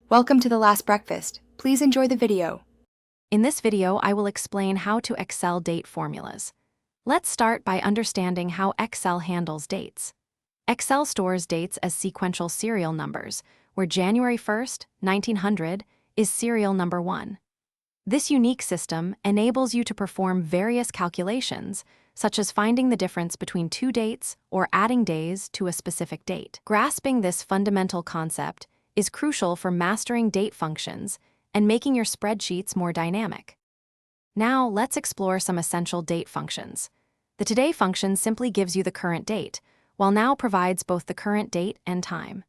Welcome to The Last Breakfast. Please enjoy the video. In this video, I will explain how to Excel date formulas. Let's start by understanding how Excel handles dates. Excel stores dates as sequential serial numbers, where January 1st, 1900 is serial number 1. This unique system enables you to perform various calculations, such as finding the difference between two dates or adding days to a specific date. Grasping this fundamental concept is crucial for mastering date functions and making your spreadsheets more dynamic. Now, let's explore some essential date functions. The Today function simply gives you the current date, while Now provides both the current date and time.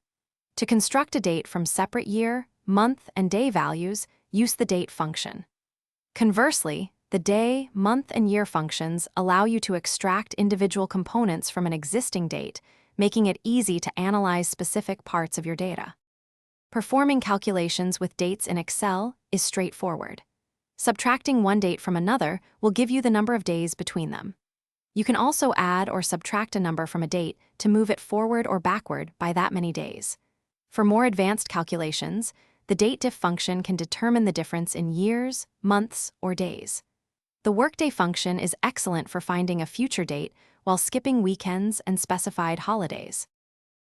To construct a date from separate year, month, and day values, use the Date function. Conversely, the Day, Month, and Year functions allow you to extract individual components from an existing date, making it easy to analyze specific parts of your data. Performing calculations with dates in Excel is straightforward. Subtracting one date from another will give you the number of days between them. You can also add or subtract a number from a date to move it forward or backward by that many days. For more advanced calculations, the DateDiff function can determine the difference in years, months, or days. The Workday function is excellent for finding a future date while skipping weekends and specified holidays.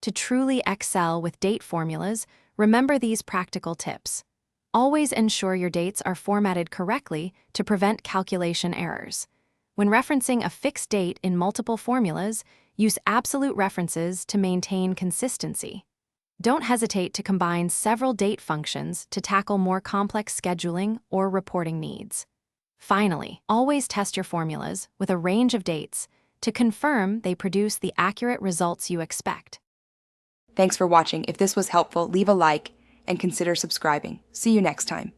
To truly excel with date formulas, remember these practical tips. Always ensure your dates are formatted correctly to prevent calculation errors. When referencing a fixed date in multiple formulas, use absolute references to maintain consistency. Don't hesitate to combine several date functions to tackle more complex scheduling or reporting needs. Finally, always test your formulas with a range of dates to confirm they produce the accurate results you expect. Thanks for watching. If this was helpful, leave a like and consider subscribing. See you next time.